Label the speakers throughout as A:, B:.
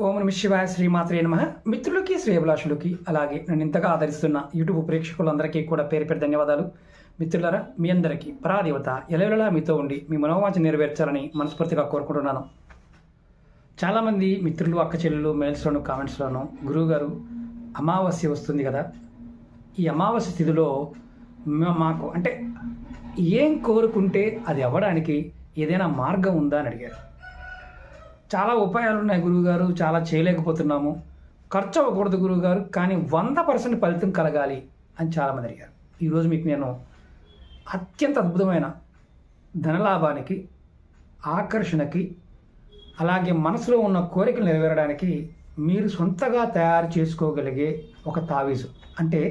A: ఓం నమః శివాయ శ్రీమాత్రే నమః. మిత్రులకి శ్రేయభిలాషులకి అలాగే నన్ను ఇంతగా ఆదరిస్తున్న యూట్యూబ్ ప్రేక్షకులందరికీ కూడా పేరు పేరు ధన్యవాదాలు. మిత్రులారా, మీ అందరికీ పరాదేవత ఎలవెలలా మీతో ఉండి మీ మనోవాంఛ నెరవేర్చాలని మనస్ఫూర్తిగా కోరుకుంటున్నాను. చాలామంది మిత్రులు, అక్క చెల్లెలు మెయిల్స్లోను కామెంట్స్లోను గురువుగారు అమావాస్య వస్తుంది కదా, ఈ అమావాస్య తిథిలో మాకు అంటే ఏం కోరుకుంటే అది అవ్వడానికి ఏదైనా మార్గం ఉందా అని అడిగారు. చాలా ఉపాయాలు ఉన్నాయి గురువుగారు, చాలా చేయలేకపోతున్నాము, ఖర్చు అవ్వకూడదు గురువుగారు, కానీ 100% ఫలితం కలగాలి అని చాలామంది అడిగారు. ఈరోజు మీకు నేను అత్యంత అద్భుతమైన ధనలాభానికి, ఆకర్షణకి, అలాగే మనసులో ఉన్న కోరికలు నెరవేరడానికి మీరు సొంతగా తయారు చేసుకోగలిగే ఒక తావీజు. అంటే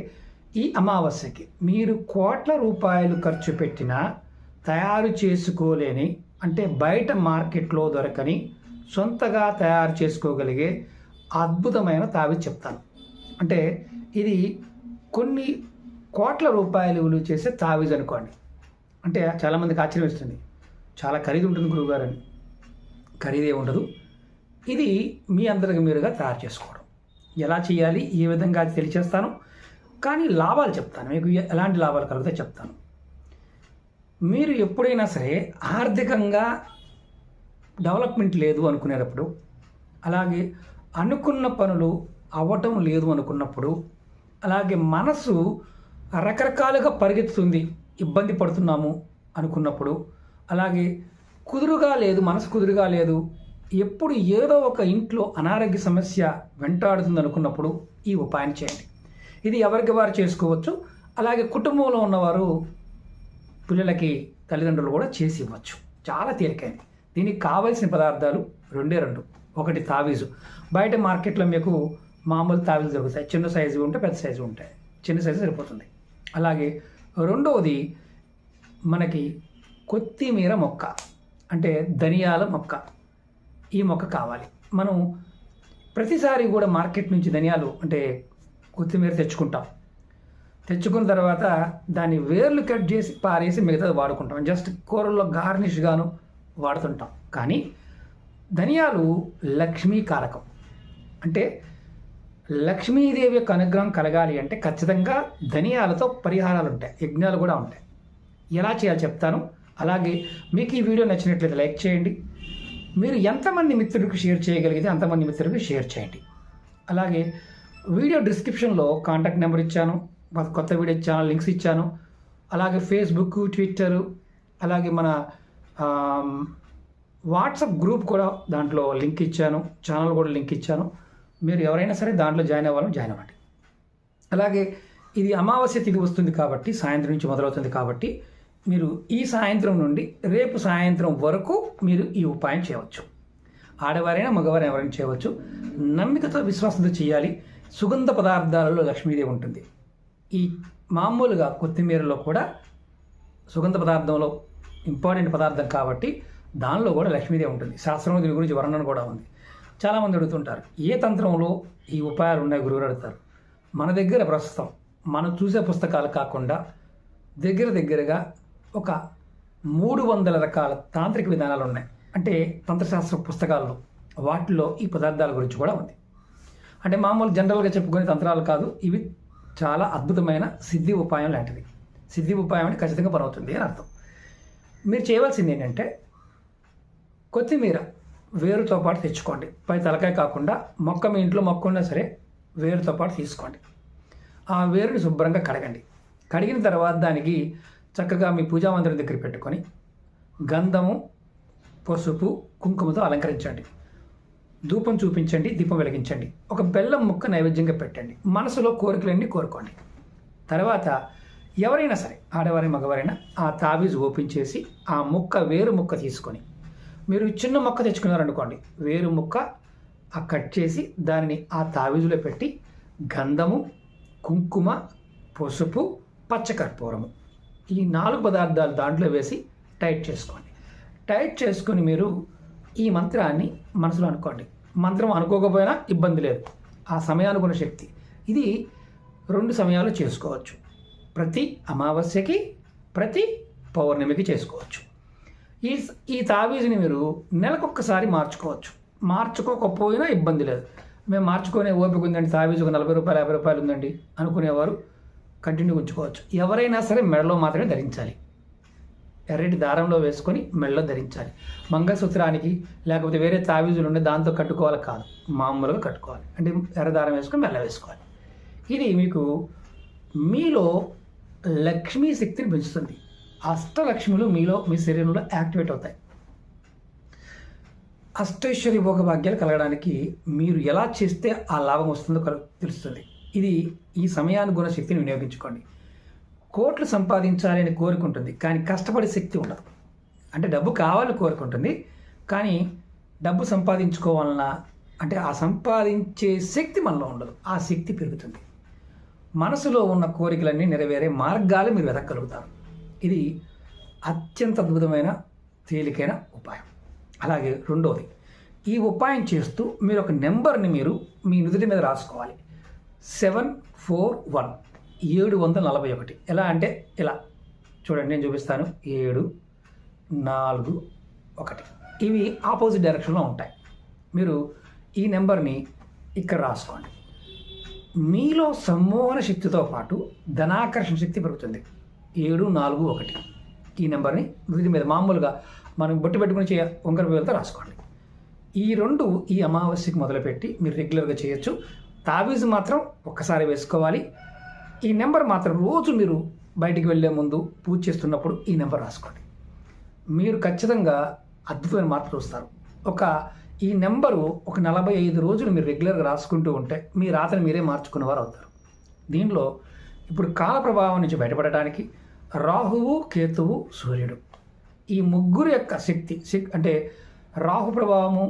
A: ఈ అమావాస్యకి మీరు కోట్ల రూపాయలు ఖర్చు పెట్టినా తయారు చేసుకోలేని, అంటే బయట మార్కెట్లో దొరకని, సొంతగా తయారు చేసుకోగలిగే అద్భుతమైన తావీజు చెప్తాను. అంటే ఇది కొన్ని కోట్ల రూపాయలు విలువ చేసే తావీజు అనుకోండి. అంటే చాలామందికి ఆశ్చర్యం వేస్తుంది, చాలా ఖరీదు ఉంటుంది గురువుగారు అని. ఖరీదే ఉండదు. ఇది మీ అందరికి మీరుగా తయారు చేసుకోవడం. ఎలా చేయాలి, ఏ విధంగా అది తెలియచేస్తాను, కానీ లాభాలు చెప్తాను. మీకు ఎలాంటి లాభాలు కలిగితే చెప్తాను. మీరు ఎప్పుడైనా సరే ఆర్థికంగా డెవలప్మెంట్ లేదు అనుకునేటప్పుడు, అలాగే అనుకున్న పనులు అవ్వటం లేదు అనుకున్నప్పుడు, అలాగే మనసు రకరకాలుగా పరిగెత్తుతుంది, ఇబ్బంది పడుతున్నాము అనుకున్నప్పుడు, అలాగే కుదురుగా లేదు, మనసు కుదురుగా లేదు, ఎప్పుడు ఏదో ఒక ఇంట్లో అనారోగ్య సమస్య వెంటాడుతుంది అనుకున్నప్పుడు ఈ ఉపాయం చేయండి. ఇది ఎవరికి వారు చేసుకోవచ్చు. అలాగే కుటుంబంలో ఉన్నవారు పిల్లలకి తల్లిదండ్రులు కూడా చేసి ఇవ్వచ్చు. చాలా తేలికైంది. దీనికి కావలసిన పదార్థాలు రెండే రెండు. ఒకటి తావీజు. బయట మార్కెట్లో మీకు మామూలు తావీజు దొరుకుతాయి. చిన్న సైజు ఉంటే పెద్ద సైజు ఉంటాయి. చిన్న సైజు సరిపోతుంది. అలాగే రెండవది మనకి కొత్తిమీర మొక్క, అంటే ధనియాల మొక్క. ఈ మొక్క కావాలి. మనం ప్రతిసారి కూడా మార్కెట్ నుంచి ధనియాలు అంటే కొత్తిమీర తెచ్చుకున్న తర్వాత దాన్ని వేర్లు కట్ చేసి పారేసి మిగతాది వాడుకుంటాం. జస్ట్ కూరల్లో గార్నిష్గాను వాడుతుంటాం. కానీ ధనియాలు లక్ష్మీ కారకం. అంటే లక్ష్మీదేవి యొక్క అనుగ్రహం కలగాలి అంటే ఖచ్చితంగా ధనియాలతో పరిహారాలు ఉంటాయి, యజ్ఞాలు కూడా ఉంటాయి. ఎలా చేయాలో చెప్తాను. అలాగే మీకు ఈ వీడియో నచ్చినట్లయితే లైక్ చేయండి. మీరు ఎంతమంది మిత్రులకు షేర్ చేయగలిగితే అంతమంది మిత్రులకు షేర్ చేయండి. అలాగే వీడియో డిస్క్రిప్షన్లో కాంటాక్ట్ నెంబర్ ఇచ్చాను, కొత్త వీడియో ఛానల్ లింక్స్ ఇచ్చాను. అలాగే ఫేస్బుక్, ట్విట్టరు, అలాగే మన వాట్సాప్ గ్రూప్ కూడా దాంట్లో లింక్ ఇచ్చాను, ఛానల్ కూడా లింక్ ఇచ్చాను. మీరు ఎవరైనా సరే దాంట్లో జాయిన్ అవ్వండి. అలాగే ఇది అమావాస్య తిథి వస్తుంది కాబట్టి సాయంత్రం నుంచి మొదలవుతుంది కాబట్టి మీరు ఈ సాయంత్రం నుండి రేపు సాయంత్రం వరకు మీరు ఈ ఉపాయం చేయవచ్చు. ఆడవారైనా మగవారైనా ఎవరైనా చేయవచ్చు. నమ్మికతో, విశ్వాసంతో చేయాలి. సుగంధ పదార్థాలలో లక్ష్మీదేవి ఉంటుంది. ఈ మామూలుగా కొత్తిమీరలో కూడా సుగంధ పదార్థంలో ఇంపార్టెంట్ పదార్థం కాబట్టి దానిలో కూడా లక్ష్మీదేవి ఉంటుంది. శాస్త్రంలో దీని గురించి వర్ణన కూడా ఉంది. చాలామంది అడుగుతుంటారు, ఏ తంత్రంలో ఈ ఉపాయాలు ఉన్నాయి గురువులు అడుగుతారు. మన దగ్గర ప్రస్తుతం మనం చూసే పుస్తకాలు కాకుండా దగ్గరగా ఒక 300 రకాల తాంత్రిక విధానాలు ఉన్నాయి. అంటే తంత్రశాస్త్ర పుస్తకాల్లో వాటిలో ఈ పదార్థాల గురించి కూడా ఉంది. అంటే మామూలు జనరల్గా చెప్పుకునే తంత్రాలు కాదు, ఇవి చాలా అద్భుతమైన సిద్ధి ఉపాయం లాంటిది. సిద్ధి ఉపాయం అంటే ఖచ్చితంగా పనవుతుంది అని అర్థం. మీరు చేయవలసింది ఏంటంటే కొత్తిమీర వేరుతో పాటు తెచ్చుకోండి. పై తలకాయ కాకుండా మొక్క, మీ ఇంట్లో మొక్క ఉన్నా సరే వేరుతో పాటు తీసుకోండి. ఆ వేరుని శుభ్రంగా కడగండి. కడిగిన తర్వాత దానికి చక్కగా మీ పూజా మందిరం దగ్గర పెట్టుకొని గంధము, పసుపు, కుంకుమతో అలంకరించండి. ధూపం చూపించండి, దీపం వెలిగించండి. ఒక బెల్లం ముక్క నైవేద్యంగా పెట్టండి. మనసులో కోరికలన్నీ కోరుకోండి. తర్వాత ఎవరైనా సరే, ఆడవారైనా మగవారైనా, ఆ తావీజు ఓపెన్ చేసి ఆ ముక్క, వేరు ముక్క తీసుకొని, మీరు చిన్న మొక్క తెచ్చుకున్నారనుకోండి, వేరు ముక్క కట్ చేసి దానిని ఆ తావీజులో పెట్టి గంధము, కుంకుమ, పసుపు, పచ్చకర్పూరము, ఈ 4 పదార్థాలు దాంట్లో వేసి టైట్ చేసుకోండి. టైట్ చేసుకొని మీరు ఈ మంత్రాన్ని మనసులో అనుకోండి. మంత్రం అనుకోకపోయినా ఇబ్బంది లేదు, ఆ సమయానుకున్న శక్తి. ఇది 2 సమయాలు చేసుకోవచ్చు. ప్రతి అమావాస్యకి, ప్రతి పౌర్ణమికి చేసుకోవచ్చు. ఈ తావీజుని మీరు నెలకొక్కసారి మార్చుకోవచ్చు. మార్చుకోకపోయినా ఇబ్బంది లేదు. మేము మార్చుకునే ఓపిక ఉందండి, తావీజు ఒక 40 రూపాయలు 50 రూపాయలు ఉందండి అనుకునేవారు కంటిన్యూ ఉంచుకోవచ్చు. ఎవరైనా సరే మెడలో మాత్రమే ధరించాలి. ఎర్రటి దారంలో వేసుకొని మెడలో ధరించాలి. మంగళసూత్రానికి లేకపోతే వేరే తావీజులు ఉండే దాంతో కట్టుకోవాలి కాదు, మామూలుగా కట్టుకోవాలి. అంటే ఎర్ర దారం వేసుకొని మెల్ల వేసుకోవాలి. ఇది మీకు మీలో లక్ష్మీ శక్తిని పెంచుతుంది. అష్టలక్ష్ములు మీలో మీ శరీరంలో యాక్టివేట్ అవుతాయి. అష్టైశ్వర్య భోగభాగ్యాలు కలగడానికి మీరు ఎలా చేస్తే ఆ లాభం వస్తుందో తెలుస్తుంది. ఇది ఈ సమయానుగుణ శక్తిని వినియోగించుకోండి. కోట్లు సంపాదించాలి అని కోరుకుంటుంది, కానీ కష్టపడే శక్తి ఉండదు. అంటే డబ్బు కావాలని కోరుకుంటుంది, కానీ డబ్బు సంపాదించుకోవాలన్నా అంటే ఆ సంపాదించే శక్తి మనలో ఉండదు. ఆ శక్తి పెరుగుతుంది. మనసులో ఉన్న కోరికలన్నీ నెరవేరే మార్గాలు మీరు వెతకగలుగుతారు. ఇది అత్యంత అద్భుతమైన తేలికైన ఉపాయం. అలాగే రెండోది, ఈ ఉపాయం చేస్తూ మీరు ఒక నెంబర్ని మీరు మీ నుదుటి మీద రాసుకోవాలి. 741 741. ఎలా అంటే ఇలా చూడండి, నేను చూపిస్తాను. 7 4 1. ఇవి ఆపోజిట్ డైరెక్షన్లో ఉంటాయి. మీరు ఈ నెంబర్ని ఇక్కడ రాసుకోండి. మీలో సమ్మోహన శక్తితో పాటు ధనాకర్షణ శక్తి పెరుగుతుంది. 7 4 1 ఈ నెంబర్ని వీటి మీద మామూలుగా మనం బొట్టు పెట్టుకుని వంకర వేలతో రాసుకోండి. ఈ రెండు ఈ అమావాస్యకి మొదలుపెట్టి మీరు రెగ్యులర్గా చేయొచ్చు. తావీజు మాత్రం ఒక్కసారి వేసుకోవాలి. ఈ నెంబర్ మాత్రం రోజు మీరు బయటికి వెళ్ళే ముందు పూజ చేస్తున్నప్పుడు ఈ నెంబర్ రాసుకోండి. మీరు ఖచ్చితంగా అద్భుతమైన మార్పు చూస్తారు. ఈ నెంబరు ఒక 45 రోజులు మీరు రెగ్యులర్గా రాసుకుంటూ ఉంటే మీ రాతను మీరే మార్చుకునేవారు అవుతారు. దీనిలో ఇప్పుడు కాల ప్రభావం నుంచి బయటపడటానికి రాహువు, కేతువు, సూర్యుడు ఈ ముగ్గురు యొక్క శక్తి అంటే రాహు ప్రభావము,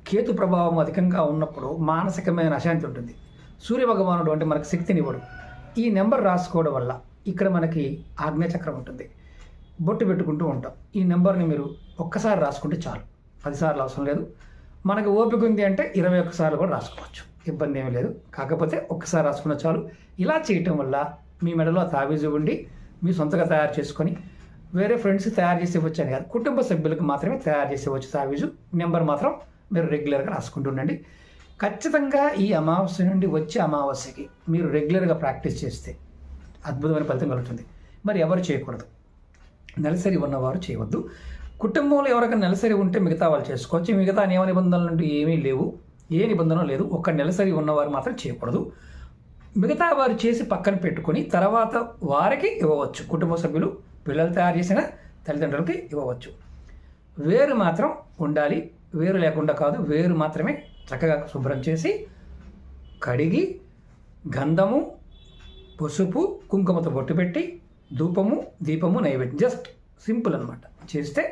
A: కేతు ప్రభావము అధికంగా ఉన్నప్పుడు మానసికమైన అశాంతి ఉంటుంది. సూర్యభగవానుడు అంటే మనకు శక్తినివ్వడు. ఈ నెంబర్ రాసుకోవడం వల్ల ఇక్కడ మనకి ఆజ్ఞాచక్రం ఉంటుంది. బొట్టు పెట్టుకుంటూ ఉంటాం. ఈ నెంబర్ని మీరు ఒక్కసారి రాసుకుంటే చాలు, 10 సార్లు అవసరం లేదు. మనకు ఓపిక ఉంది అంటే 21 సార్లు కూడా రాసుకోవచ్చు, ఇబ్బంది ఏమీ లేదు. కాకపోతే ఒక్కసారి రాసుకున్న చాలు. ఇలా చేయటం వల్ల మీ మెడలో తావీజు ఉండి మీ సొంతగా తయారు చేసుకొని వేరే ఫ్రెండ్స్కి తయారు చేసి ఇవ్వచ్చు అని కాదు, కుటుంబ సభ్యులకు మాత్రమే తయారు చేసి ఇవ్వచ్చు తావీజు. నెంబర్ మాత్రం మీరు రెగ్యులర్గా రాసుకుంటూ ఉండండి. ఖచ్చితంగా ఈ అమావాస్య నుండి వచ్చే అమావాస్యకి మీరు రెగ్యులర్గా ప్రాక్టీస్ చేస్తే అద్భుతమైన ఫలితం కలుగుతుంది. మరి ఎవరు చేయకూడదు? నెలసరి ఉన్నవారు చేయవద్దు. కుటుంబంలో ఎవరికైనా నెలసరి ఉంటే మిగతా వాళ్ళు చేసుకోవచ్చు. మిగతా నియమ నిబంధనలు అంటూ ఏమీ లేవు, ఏ నిబంధన లేదు. ఒక్క నెలసరి ఉన్నవారు మాత్రం చేయకూడదు. మిగతా వారు చేసి పక్కన పెట్టుకొని తర్వాత వారికి ఇవ్వవచ్చు. కుటుంబ సభ్యులు పిల్లలు తయారు చేసిన తల్లిదండ్రులకి ఇవ్వవచ్చు. వేరు మాత్రం ఉండాలి. వేరు లేకుండా కాదు, వేరు మాత్రమే చక్కగా శుభ్రం చేసి కడిగి గంధము, పసుపు, కుంకుమతో బొట్టు పెట్టి ధూపము, దీపము, నైవేద్యం జస్ట్ సింపుల్ అనమాట చేస్తే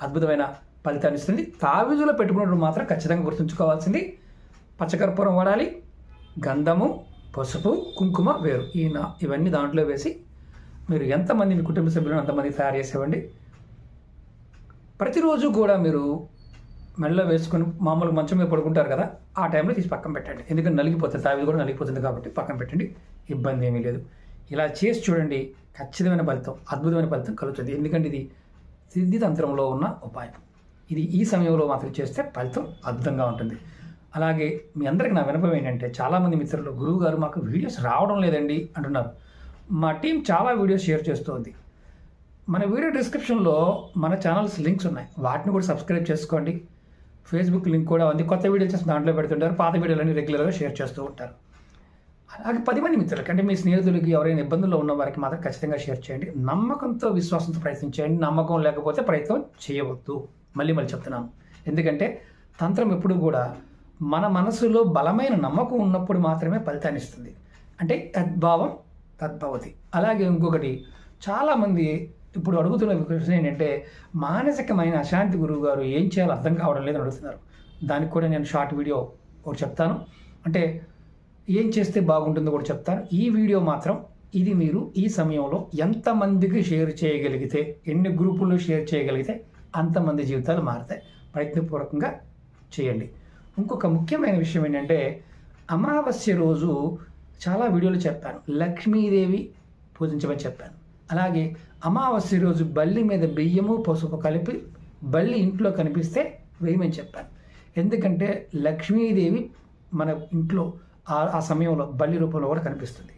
A: అద్భుతమైన ఫలితాన్ని ఇస్తుంది. తావీజులో పెట్టుకున్నప్పుడు మాత్రం ఖచ్చితంగా గుర్తుంచుకోవాల్సింది పచ్చకర్పూరం వాడాలి, గంధము, పసుపు, కుంకుమ, వేరు ఇవన్నీ దాంట్లో వేసి మీరు ఎంతమంది మీ కుటుంబ సభ్యులను అంతమంది తయారు చేసేవండి. ప్రతిరోజు కూడా మీరు మెడలో వేసుకొని మామూలుగా మంచం మీద పడుకుంటారు కదా, ఆ టైంలో తీసి పక్కన పెట్టండి. ఎందుకంటే నలిగిపోతుంది, తావీజు కూడా నలిగిపోతుంది కాబట్టి పక్కన పెట్టండి, ఇబ్బంది ఏమీ లేదు. ఇలా చేసి చూడండి, ఖచ్చితమైన ఫలితం, అద్భుతమైన ఫలితం కలుగుతుంది. ఎందుకంటే ఇది సిద్ధితంత్రంలో ఉన్న ఉపాయం. ఇది ఈ సమయంలో మాత్రం చేస్తే ఫలితం అద్భుతంగా ఉంటుంది. అలాగే మీ అందరికీ నా వినపం ఏంటంటే, చాలామంది మిత్రులు గురువు గారు మాకు వీడియోస్ రావడం లేదండి అంటున్నారు. మా టీం చాలా వీడియోస్ షేర్ చేస్తుంది. మన వీడియో డిస్క్రిప్షన్లో మన ఛానల్స్ లింక్స్ ఉన్నాయి, వాటిని కూడా సబ్స్క్రైబ్ చేసుకోండి. ఫేస్బుక్ లింక్ కూడా ఉంది, కొత్త వీడియోలు చేసి దాంట్లో పెడుతుంటారు, పాత వీడియోలన్నీ రెగ్యులర్గా షేర్ చేస్తూ ఉంటారు. అలాగే 10 మంది మిత్రులకి అంటే మీ స్నేహితులకి ఎవరైనా ఇబ్బందుల్లో ఉన్న వారికి మాత్రం ఖచ్చితంగా షేర్ చేయండి. నమ్మకంతో విశ్వాసంతో ప్రయత్నించండి. నమ్మకం లేకపోతే ప్రయత్నం చేయవద్దు. మళ్ళీ చెప్తున్నాను, ఎందుకంటే తంత్రం ఎప్పుడు కూడా మన మనసులో బలమైన నమ్మకం ఉన్నప్పుడు మాత్రమే ఫలితాన్ని ఇస్తుంది. అంటే తద్భావం తద్భవతి. అలాగే ఇంకొకటి, చాలామంది ఇప్పుడు అడుగుతున్న ప్రశ్న ఏంటంటే, మానసికమైన అశాంతి గురువు గారు ఏం చేయాలో అర్థం కావడం లేదని అడుగుతున్నారు. దానికి కూడా నేను షార్ట్ వీడియో ఒకటి చెప్తాను, అంటే ఏం చేస్తే బాగుంటుందో కూడా చెప్తాను. ఈ వీడియో మాత్రం ఇది మీరు ఈ సమయంలో ఎంతమందికి షేర్ చేయగలిగితే, ఎన్ని గ్రూపుల్లో షేర్ చేయగలిగితే అంతమంది జీవితాలు మారుతాయి. ప్రయత్నపూర్వకంగా చేయండి. ఇంకొక ముఖ్యమైన విషయం ఏంటంటే, అమావాస్య రోజు చాలా వీడియోలు చెప్పాను, లక్ష్మీదేవి పూజించమని చెప్పాను. అలాగే అమావాస్య రోజు బల్లి మీద బియ్యము, పసుపు కలిపి బల్లి ఇంట్లో కనిపిస్తే వేయమని చెప్పాను. ఎందుకంటే లక్ష్మీదేవి మన ఇంట్లో ఆ సమయంలో బల్లి రూపంలో కూడా కనిపిస్తుంది.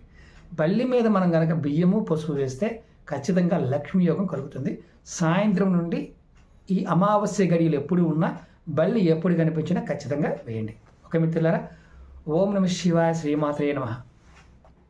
A: బల్లి మీద మనం కనుక బియ్యము పసుపు వేస్తే ఖచ్చితంగా లక్ష్మీ యోగం కలుగుతుంది. సాయంత్రం నుండి ఈ అమావాస్య గడియలు ఎప్పుడు ఉన్నా బల్లి ఎప్పుడు కనిపించినా ఖచ్చితంగా వేయండి. ఓకే మిత్రులారా, ఓం నమః శివాయ, శ్రీమాత్రే నమః.